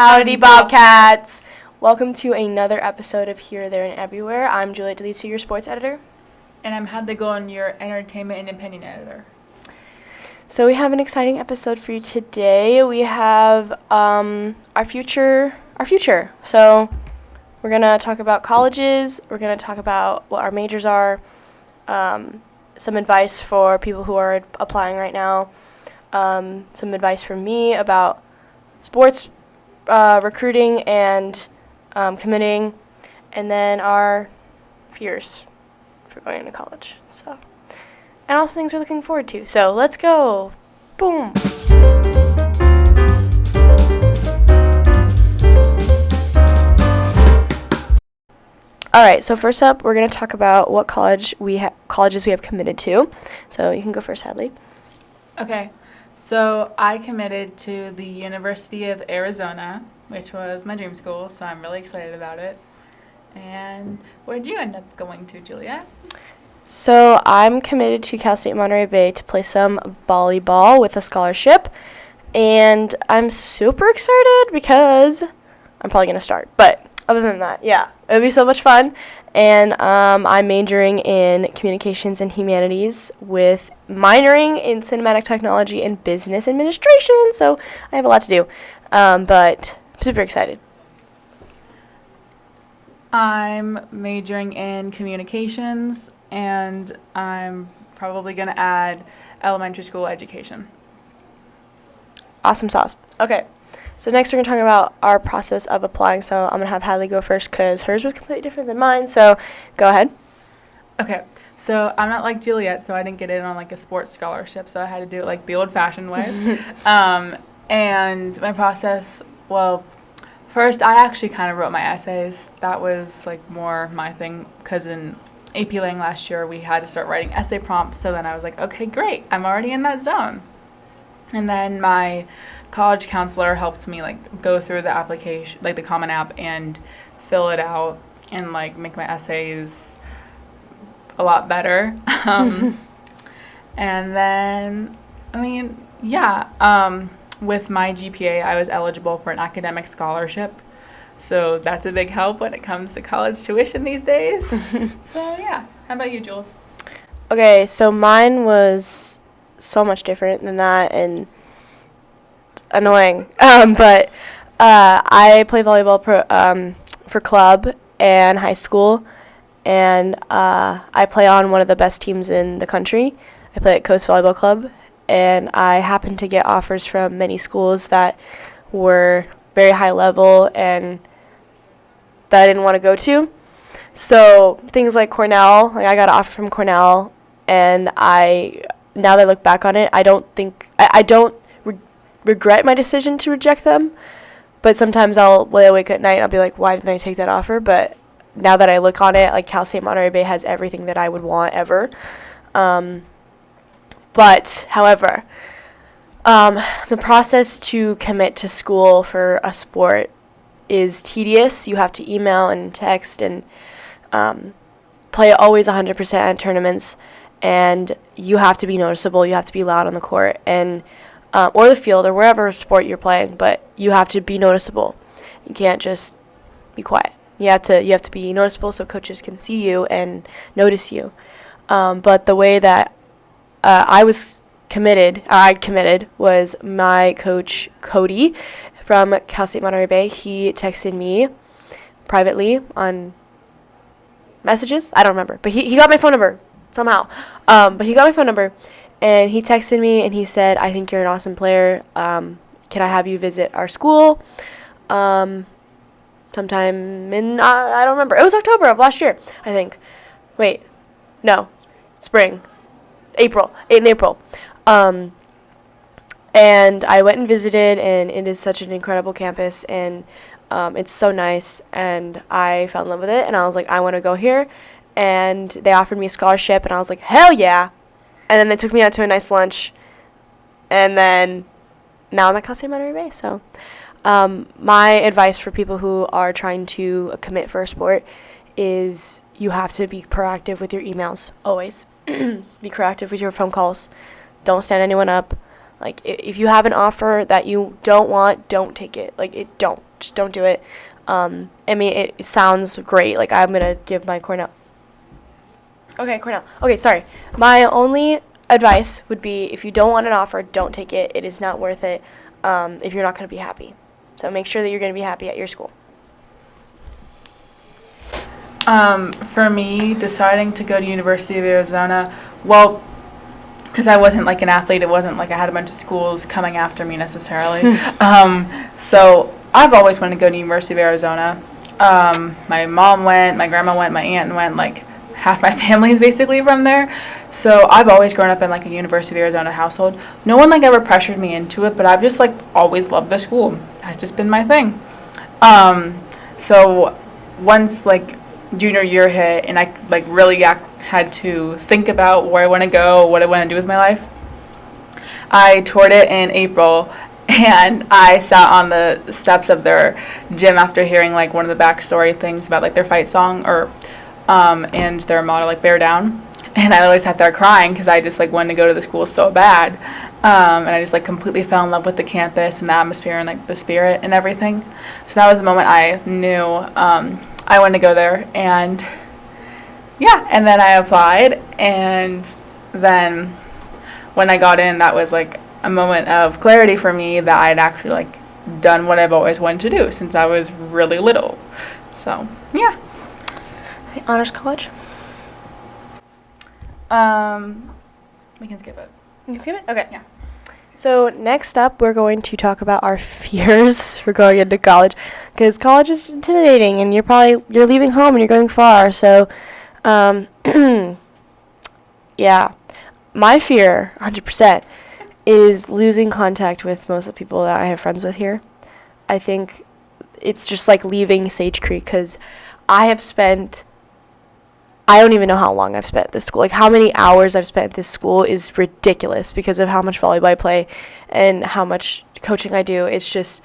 Howdy, Bobcats! Welcome to another episode of Here, There, and Everywhere. I'm Juliet DeLisa, your sports editor. And I'm Hadley Golan, your entertainment and opinion editor. So we have an exciting episode for you today. We have our future. So we're going to talk about colleges. We're going to talk about what our majors are. Some advice for people who are applying right now. Some advice from me about sports recruiting and committing, and then our fears for going into college. So, and also things we're looking forward to. So let's go. Boom. All right. So first up, we're going to talk about what colleges we have committed to. So you can go first, Hadley. Okay. So I committed to the University of Arizona, which was my dream school, so I'm really excited about it. And where did you end up going to, Juliet? So I'm committed to Cal State Monterey Bay to play some volleyball with a scholarship. And I'm super excited because I'm probably going to start. But other than that, yeah, it would be so much fun. And I'm majoring in communications and humanities with minoring in cinematic technology and business administration. So I have a lot to do, but I'm super excited. I'm majoring in communications, and I'm probably going to add elementary school education. Awesome sauce. Okay. So next we're going to talk about our process of applying. So I'm going to have Hadley go first because hers was completely different than mine. So go ahead. Okay. So I'm not like Juliet, so I didn't get in on like a sports scholarship. So I had to do it like the old-fashioned way. And my process, well, first I actually kind of wrote my essays. That was like more my thing because in AP Lang last year we had to start writing essay prompts. So then I was like, okay, great. I'm already in that zone. And then my college counselor helped me like go through the application, like the Common App, and fill it out and like make my essays a lot better. And then, with my GPA, I was eligible for an academic scholarship. So that's a big help when it comes to college tuition these days. So yeah, how about you, Jules? Okay, so mine was so much different than that and annoying. But I play volleyball for club and high school, and I play on one of the best teams in the country. I play at Coast Volleyball Club, and I happened to get offers from many schools that were very high level and that I didn't want to go to. So things like Cornell, like I got an offer from Cornell, and now that I look back on it, I don't regret my decision to reject them, but sometimes when I wake up at night, I'll be like, why didn't I take that offer? But now that I look on it, like Cal State Monterey Bay has everything that I would want ever. But however, the process to commit to school for a sport is tedious. You have to email and text and play always 100% at tournaments, and you have to be noticeable. You have to be loud on the court and or the field or wherever sport you're playing, but you have to be noticeable. You can't just be quiet. You have to be noticeable so coaches can see you and notice you. But the way that I committed was my coach Cody from Cal State Monterey Bay. He texted me privately on messages. I don't remember, but he got my phone number somehow. But he got my phone number. And he texted me and he said, I think you're an awesome player. Can I have you visit our school? Sometime in, I don't remember. It was October of last year, I think. Wait, no, spring, April, in April. And I went and visited, and it is such an incredible campus, and it's so nice, and I fell in love with it, and I was like, I want to go here. And they offered me a scholarship, and I was like, hell yeah. And then they took me out to a nice lunch. And then now I'm at Cal State Monterey Bay. So my advice for people who are trying to commit for a sport is you have to be proactive with your emails, always. Be proactive with your phone calls. Don't stand anyone up. Like, if you have an offer that you don't want, don't take it. Like, don't. just don't do it. I mean, it sounds great. Like, I'm going to give my Cornell. Okay, Cornell. Okay, sorry. My only advice would be, if you don't want an offer, don't take it. It is not worth it if you're not going to be happy. So make sure that you're going to be happy at your school. For me, deciding to go to University of Arizona, well, because I wasn't like an athlete, it wasn't like I had a bunch of schools coming after me necessarily. So I've always wanted to go to University of Arizona. My mom went, my grandma went, my aunt went, like half my family is basically from there. So I've always grown up in like a University of Arizona household. No one like ever pressured me into it, but I've just like always loved the school. That's just been my thing. So once like junior year hit and I like really had to think about where I want to go, what I want to do with my life, I toured it in April, and I sat on the steps of their gym after hearing like one of the backstory things about like their fight song or and their motto, like bear down, and I always sat there crying because I just like wanted to go to the school so bad, and I just like completely fell in love with the campus and the atmosphere and like the spirit and everything. So that was the moment I knew I wanted to go there, and yeah, and then I applied, and then when I got in, that was like a moment of clarity for me that I'd actually like done what I've always wanted to do since I was really little. So yeah. Honors college? We can skip it. You can skip it? Okay. Yeah. So next up, we're going to talk about our fears for going into college, because college is intimidating, and you're leaving home and you're going far. So, yeah, my fear, 100%, is losing contact with most of the people that I have friends with here. I think it's just like leaving Sage Creek, because I don't even know how long I've spent at this school. Like, how many hours I've spent at this school is ridiculous because of how much volleyball I play and how much coaching I do. It's just,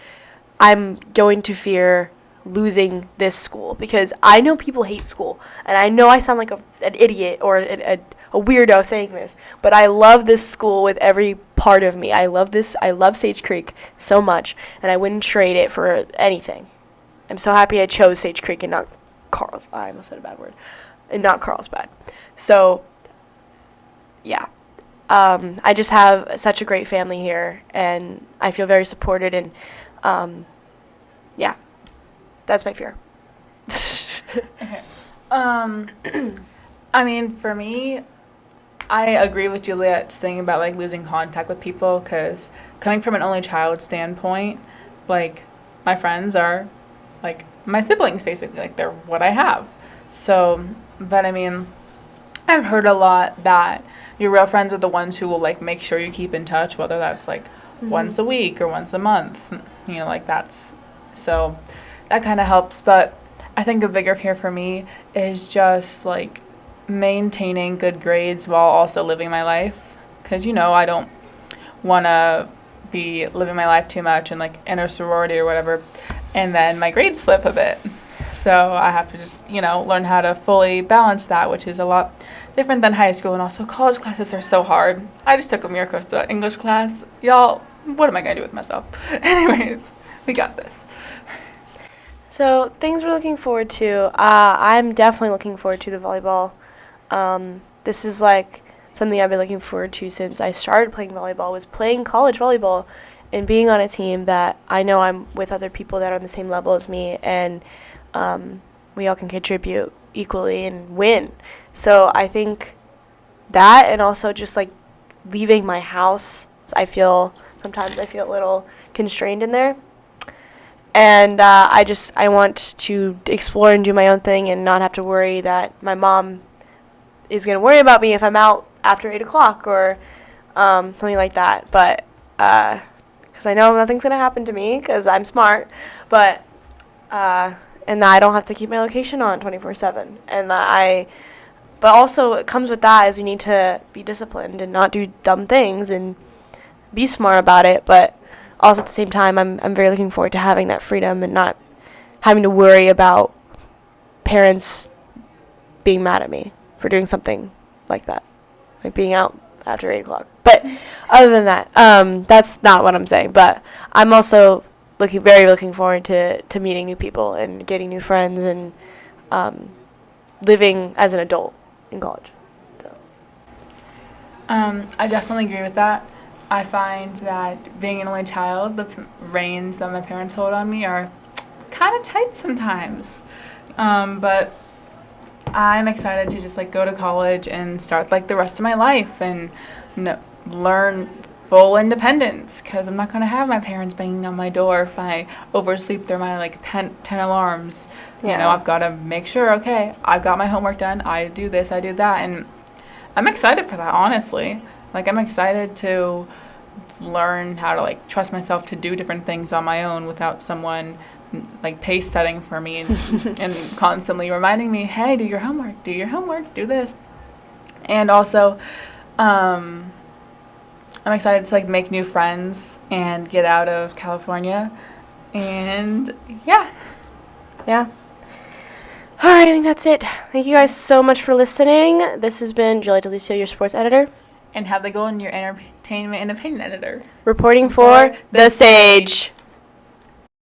I'm going to fear losing this school because I know people hate school. And I know I sound like an idiot or a weirdo saying this, but I love this school with every part of me. I love Sage Creek so much, and I wouldn't trade it for anything. I'm so happy I chose Sage Creek and not Carlsbad. I almost said a bad word. And not Carlsbad. So, yeah. I just have such a great family here, and I feel very supported, and, yeah. That's my fear. Okay. I mean, for me, I agree with Juliet's thing about, like, losing contact with people, because coming from an only child standpoint, like, my friends are, like, my siblings, basically. Like, they're what I have. So, but I mean, I've heard a lot that your real friends are the ones who will like make sure you keep in touch, whether that's like once a week or once a month, you know, like that's, so that kind of helps. But I think a bigger fear for me is just like maintaining good grades while also living my life, because, you know, I don't want to be living my life too much and like in a sorority or whatever, and then my grades slip a bit. So I have to just, you know, learn how to fully balance that, which is a lot different than high school. And also college classes are so hard. I just took a Mira Costa English class. Y'all, what am I going to do with myself? Anyways, we got this. So things we're looking forward to. I'm definitely looking forward to the volleyball. This is like something I've been looking forward to since I started playing volleyball, was playing college volleyball and being on a team that I know I'm with other people that are on the same level as me, and we all can contribute equally and win. So I think that, and also just like leaving my house, sometimes I feel a little constrained in there. And I want to explore and do my own thing and not have to worry that my mom is going to worry about me if I'm out after 8 o'clock or something like that. But because I know nothing's going to happen to me because I'm smart. But and that I don't have to keep my location on 24/7, and but also it comes with that is we need to be disciplined and not do dumb things and be smart about it, but also at the same time I'm very looking forward to having that freedom and not having to worry about parents being mad at me for doing something like that, like being out after 8 o'clock. But other than that, that's not what I'm saying, but I'm also looking forward to meeting new people and getting new friends and living as an adult in college. So. I definitely agree with that. I find that being an only child, the reins that my parents hold on me are kind of tight sometimes. But I'm excited to just like go to college and start like the rest of my life and learn full independence, because I'm not going to have my parents banging on my door if I oversleep through my like 10 alarms. You know, I've got to make sure, okay, I've got my homework done, I do this, I do that, and I'm excited for that, honestly. Like, I'm excited to learn how to like trust myself to do different things on my own without someone like pace setting for me and constantly reminding me, hey, do your homework, do this. And also, I'm excited to like make new friends and get out of California. And yeah. Yeah. All right, I think that's it. Thank you guys so much for listening. This has been Julie Delicio, your sports editor. And Heather Golden, your entertainment and opinion editor. Reporting for The Sage.